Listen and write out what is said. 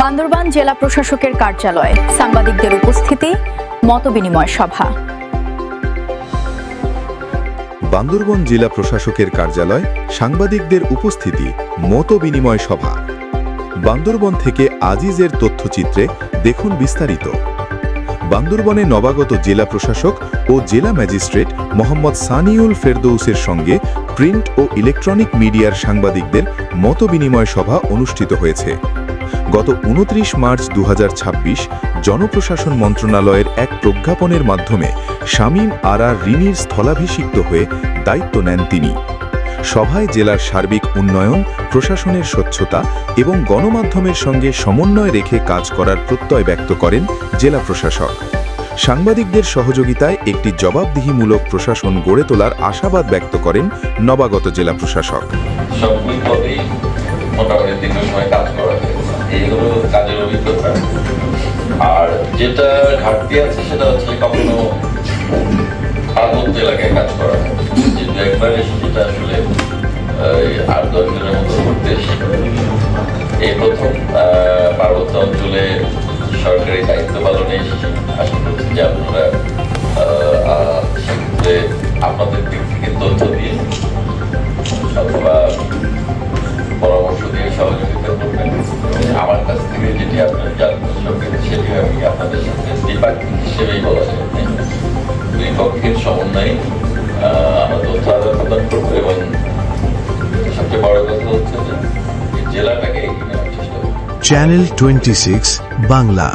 বান্দরবান জেলা প্রশাসকের কার্যালয়ে সাংবাদিকদের উপস্থিতি, মতবিনিময় সভা। বান্দরবান জেলা প্রশাসকের কার্যালয়, সাংবাদিকদের উপস্থিতি, মতবিনিময় সভা। বান্দরবান থেকে আজিজের তথ্যচিত্রে দেখুন বিস্তারিত। বান্দরবানে নবাগত জেলা প্রশাসক ও জেলা ম্যাজিস্ট্রেট মোহাম্মদ সানিউল ফেরদৌসের সঙ্গে প্রিন্ট ও ইলেকট্রনিক মিডিয়ার সাংবাদিকদের মতবিনিময় সভা অনুষ্ঠিত হয়েছে। গত ২৯ মার্চ ২০২৬ জনপ্রশাসন মন্ত্রণালয়ের এক প্রজ্ঞাপনের মাধ্যমে শামীম আরা রিনির স্থলাভিষিক্ত হয়ে দায়িত্ব নেন তিনি। সভায় জেলার সার্বিক উন্নয়ন, প্রশাসনের স্বচ্ছতা এবং গণমাধ্যমের সঙ্গে সমন্বয় রেখে কাজ করার প্রত্যয় ব্যক্ত করেন জেলা প্রশাসক। সাংবাদিকদের সহযোগিতায় একটি জবাবদিহিমূলক প্রশাসন গড়ে তোলার আশাবাদ ব্যক্ত করেন নবাগত জেলা প্রশাসক। মোটামুটি দীর্ঘ সময় কাজ করা এইগুলো কাজের অভিজ্ঞতা। আর যেটা ঘাটতি আছে সেটা হচ্ছে কখনো পার্বত্য এলাকায় কাজ করা, যেহেতু একবার এসে যেটা আসলে ৮-১০ দিনের মতো ঘুরতে এই প্রথম পার্বত্য অঞ্চলে সরকারি দায়িত্ব পালনে এসেছি। আশা করছি যে আপনারা সেক্ষেত্রে আপনাদের দিক থেকে তথ্য দিয়ে অথবা পরামর্শ দিয়ে সহযোগিতা করবেন। আমার কাছ থেকে যেটি আপনার জানতে সেটি আমি আপনাদের সাথে ডিপার্টমেন্ট হিসেবেই বলা যায়, দুই পক্ষের সমন্বয়ে আমরা তথ্য আদান প্রদান করবো এবং সবচেয়ে বড় কথা হচ্ছে যে জেলাটাকে এগিয়ে নেওয়ার চেষ্টা করবো। চ্যানেল 26 বাংলা।